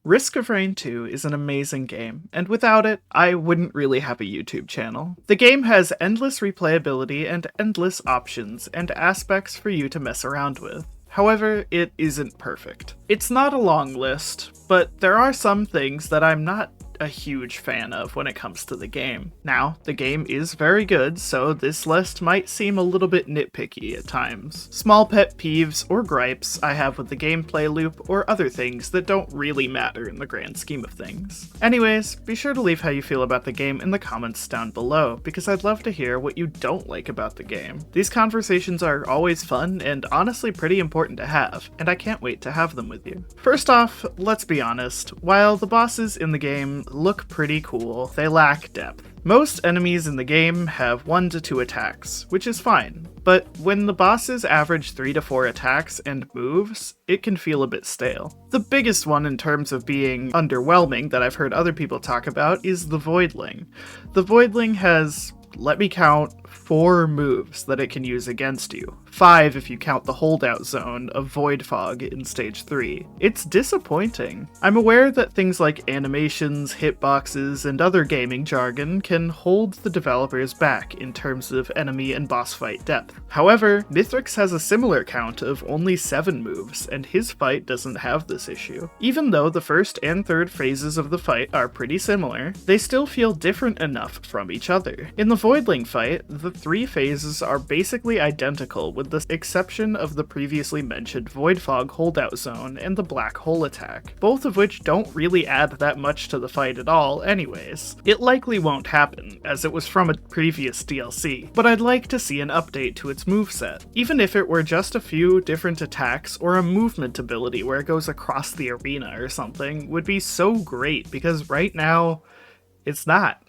Risk of Rain 2 is an amazing game, and without it, I wouldn't really have a YouTube channel. The game has endless replayability and endless options and aspects for you to mess around with. However, it isn't perfect. It's not a long list, but there are some things that I'm not a huge fan of when it comes to the game. Now, the game is very good, so this list might seem a little bit nitpicky at times. Small pet peeves or gripes I have with the gameplay loop or other things that don't really matter in the grand scheme of things. Anyways, be sure to leave how you feel about the game in the comments down below, because I'd love to hear what you don't like about the game. These conversations are always fun and honestly pretty important to have, and I can't wait to have them with you. First off, let's be honest, while the bosses in the game look pretty cool, they lack depth. Most enemies in the game have 1 to 2 attacks, which is fine, but when the bosses average 3 to 4 attacks and moves, it can feel a bit stale. The biggest one in terms of being underwhelming that I've heard other people talk about is the Whilling. The Whilling has, let me count, 4 moves that it can use against you. 5 if you count the holdout zone of Void Fog in Stage 3. It's disappointing. I'm aware that things like animations, hitboxes, and other gaming jargon can hold the developers back in terms of enemy and boss fight depth. However, Mithrix has a similar count of only 7 moves, and his fight doesn't have this issue. Even though the first and third phases of the fight are pretty similar, they still feel different enough from each other. In the Voidling fight, the 3 phases are basically identical with the exception of the previously mentioned Void Fog holdout zone and the Black Hole attack, both of which don't really add that much to the fight at all anyways. It likely won't happen, as it was from a previous DLC, but I'd like to see an update to its moveset. Even if it were just a few different attacks or a movement ability where it goes across the arena or something would be so great, because right now, it's not.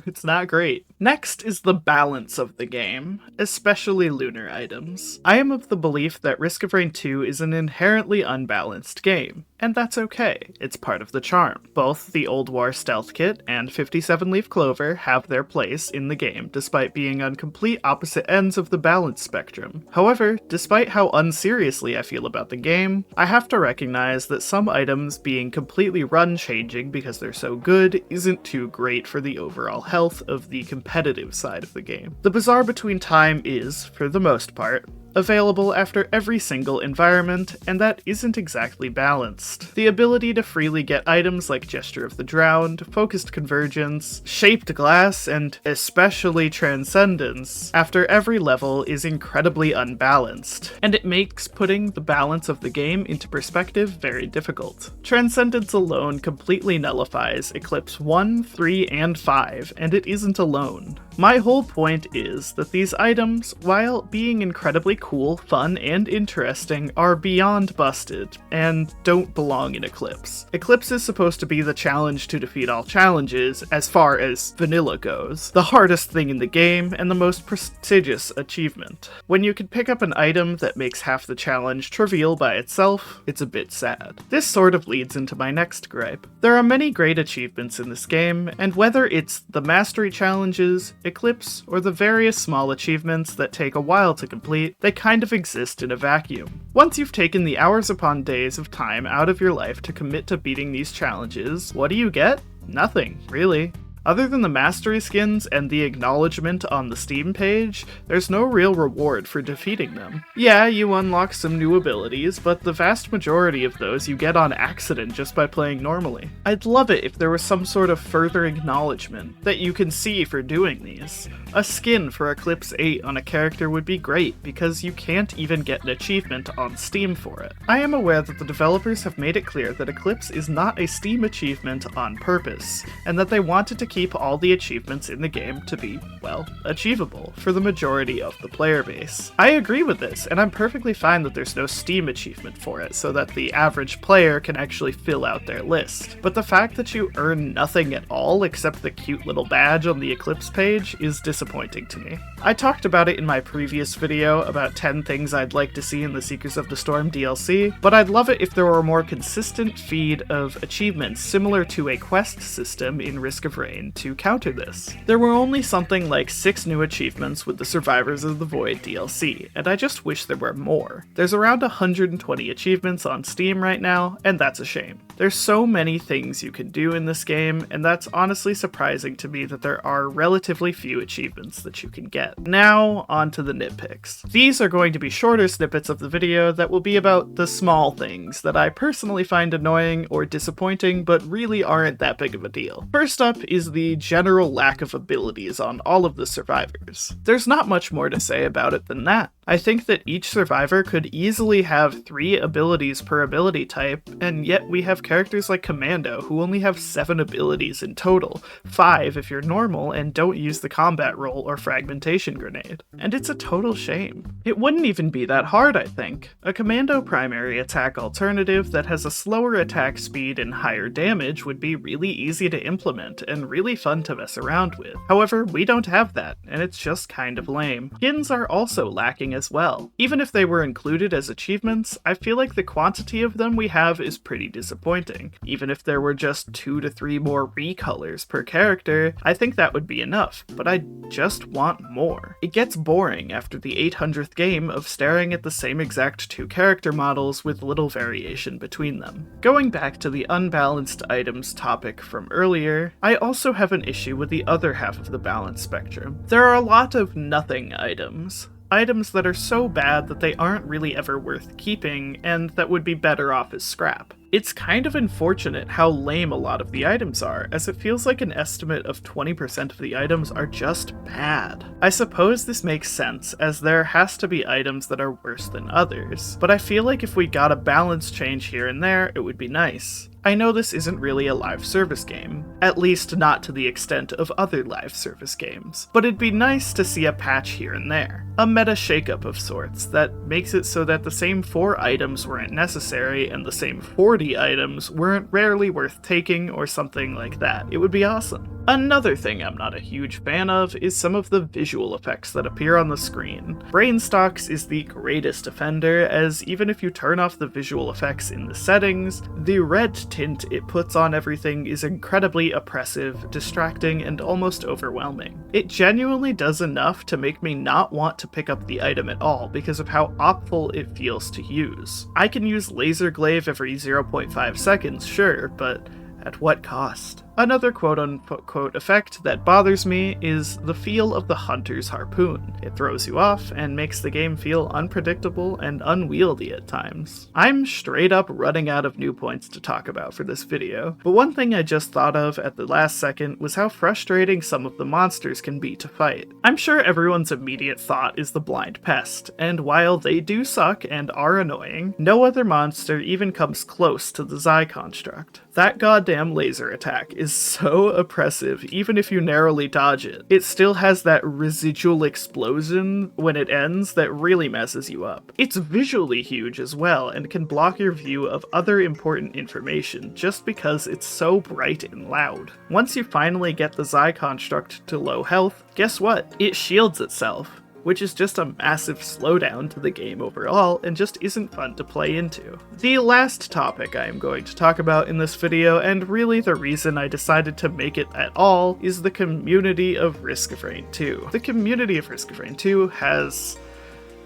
It's not great. Next is the balance of the game, especially Lunar items. I am of the belief that Risk of Rain 2 is an inherently unbalanced game, and that's okay. It's part of the charm. Both the Old War Stealth Kit and 57 Leaf Clover have their place in the game, despite being on complete opposite ends of the balance spectrum. However, despite how unseriously I feel about the game, I have to recognize that some items being completely run-changing because they're so good isn't too great for the overall health of the competitive side of the game. The Bazaar Between Time is, for the most part, available after every single environment, and that isn't exactly balanced. The ability to freely get items like Gesture of the Drowned, Focused Convergence, Shaped Glass, and especially Transcendence after every level is incredibly unbalanced, and it makes putting the balance of the game into perspective very difficult. Transcendence alone completely nullifies Eclipse 1, 3, and 5, and it isn't alone. My whole point is that these items, while being incredibly cool, fun, and interesting, are beyond busted, and don't belong in Eclipse. Eclipse is supposed to be the challenge to defeat all challenges, as far as vanilla goes, the hardest thing in the game, and the most prestigious achievement. When you can pick up an item that makes half the challenge trivial by itself, it's a bit sad. This sort of leads into my next gripe. There are many great achievements in this game, and whether it's the mastery challenges, Eclipse, or the various small achievements that take a while to complete, they kind of exist in a vacuum. Once you've taken the hours upon days of time out of your life to commit to beating these challenges, what do you get? Nothing, really. Other than the mastery skins and the acknowledgement on the Steam page, there's no real reward for defeating them. Yeah, you unlock some new abilities, but the vast majority of those you get on accident just by playing normally. I'd love it if there was some sort of further acknowledgement that you can see for doing these. A skin for Eclipse 8 on a character would be great, because you can't even get an achievement on Steam for it. I am aware that the developers have made it clear that Eclipse is not a Steam achievement on purpose, and that they wanted to keep all the achievements in the game to be, well, achievable for the majority of the player base. I agree with this, and I'm perfectly fine that there's no Steam achievement for it, so that the average player can actually fill out their list. But the fact that you earn nothing at all except the cute little badge on the Eclipse page is disappointing to me. I talked about it in my previous video about 10 things I'd like to see in the Seekers of the Storm DLC, but I'd love it if there were a more consistent feed of achievements similar to a quest system in Risk of Rain, Rain to counter this. There were only something like 6 new achievements with the Survivors of the Void DLC, and I just wish there were more. There's around 120 achievements on Steam right now, and that's a shame. There's so many things you can do in this game, and that's honestly surprising to me that there are relatively few achievements that you can get. Now, on to the nitpicks. These are going to be shorter snippets of the video that will be about the small things that I personally find annoying or disappointing, but really aren't that big of a deal. First up is the general lack of abilities on all of the survivors. There's not much more to say about it than that. I think that each survivor could easily have 3 abilities per ability type, and yet we have characters like Commando who only have 7 abilities in total, 5 if you're normal and don't use the combat roll or fragmentation grenade. And it's a total shame. It wouldn't even be that hard, I think. A Commando primary attack alternative that has a slower attack speed and higher damage would be really easy to implement and really fun to mess around with. However, we don't have that, and it's just kind of lame. Skins are also lacking as well. Even if they were included as achievements, I feel like the quantity of them we have is pretty disappointing. Even if there were just 2 to 3 more recolors per character, I think that would be enough, but I just want more. It gets boring after the 800th game of staring at the same exact 2 character models with little variation between them. Going back to the unbalanced items topic from earlier, I also have an issue with the other half of the balance spectrum. There are a lot of nothing items. Items that are so bad that they aren't really ever worth keeping, and that would be better off as scrap. It's kind of unfortunate how lame a lot of the items are, as it feels like an estimate of 20% of the items are just bad. I suppose this makes sense, as there has to be items that are worse than others, but I feel like if we got a balance change here and there, it would be nice. I know this isn't really a live service game, at least not to the extent of other live service games, but it'd be nice to see a patch here and there. A meta shakeup of sorts that makes it so that the same 4 items weren't necessary and the same 40 items weren't rarely worth taking or something like that. It would be awesome. Another thing I'm not a huge fan of is some of the visual effects that appear on the screen. Brainstocks is the greatest offender, as even if you turn off the visual effects in the settings, the red tint it puts on everything is incredibly oppressive, distracting, and almost overwhelming. It genuinely does enough to make me not want to pick up the item at all because of how awful it feels to use. I can use laser glaive every 0.5 seconds, sure, but at what cost? Another quote-unquote effect that bothers me is the feel of the hunter's harpoon. It throws you off and makes the game feel unpredictable and unwieldy at times. I'm straight up running out of new points to talk about for this video, but one thing I just thought of at the last second was how frustrating some of the monsters can be to fight. I'm sure everyone's immediate thought is the blind pest, and while they do suck and are annoying, no other monster even comes close to the Xi construct. That goddamn laser attack is so oppressive even if you narrowly dodge it. It still has that residual explosion when it ends that really messes you up. It's visually huge as well and can block your view of other important information just because it's so bright and loud. Once you finally get the Xi construct to low health, guess what? It shields itself, which is just a massive slowdown to the game overall and just isn't fun to play into. The last topic I am going to talk about in this video, and really the reason I decided to make it at all, is the community of Risk of Rain 2. The community of Risk of Rain 2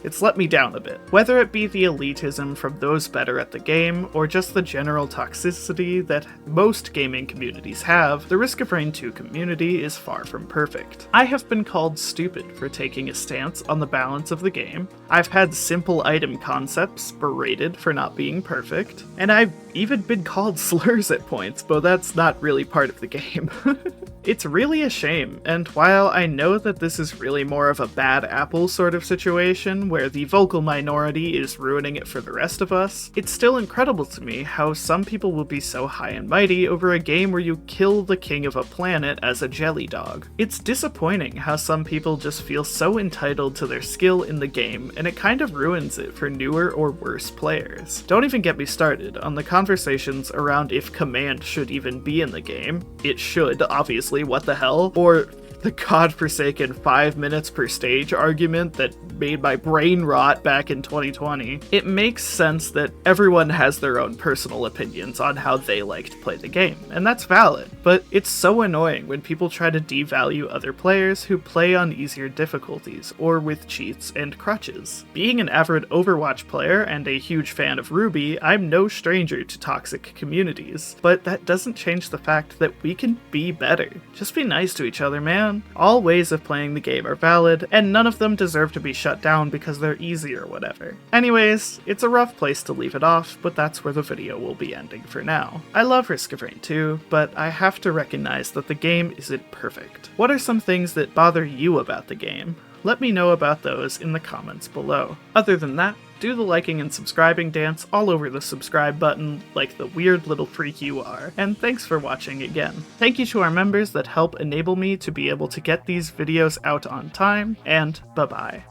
it's let me down a bit. Whether it be the elitism from those better at the game, or just the general toxicity that most gaming communities have, the Risk of Rain 2 community is far from perfect. I have been called stupid for taking a stance on the balance of the game, I've had simple item concepts berated for not being perfect, and I've even been called slurs at points, but that's not really part of the game. It's really a shame, and while I know that this is really more of a bad apple sort of situation, where the vocal minority is ruining it for the rest of us, it's still incredible to me how some people will be so high and mighty over a game where you kill the king of a planet as a jelly dog. It's disappointing how some people just feel so entitled to their skill in the game, and it kind of ruins it for newer or worse players. Don't even get me started on the conversations around if command should even be in the game. It should, obviously, what the hell? Or the godforsaken 5 minutes per stage argument that made my brain rot back in 2020. It makes sense that everyone has their own personal opinions on how they like to play the game, and that's valid, but it's so annoying when people try to devalue other players who play on easier difficulties or with cheats and crutches. Being an avid Overwatch player and a huge fan of Ruby, I'm no stranger to toxic communities, but that doesn't change the fact that we can be better. Just be nice to each other, man. All ways of playing the game are valid, and none of them deserve to be shut down because they're easy or whatever. Anyways, it's a rough place to leave it off, but that's where the video will be ending for now. I love Risk of Rain 2, but I have to recognize that the game isn't perfect. What are some things that bother you about the game? Let me know about those in the comments below. Other than that, do the liking and subscribing dance all over the subscribe button like the weird little freak you are, and thanks for watching again. Thank you to our members that help enable me to be able to get these videos out on time, and bye-bye.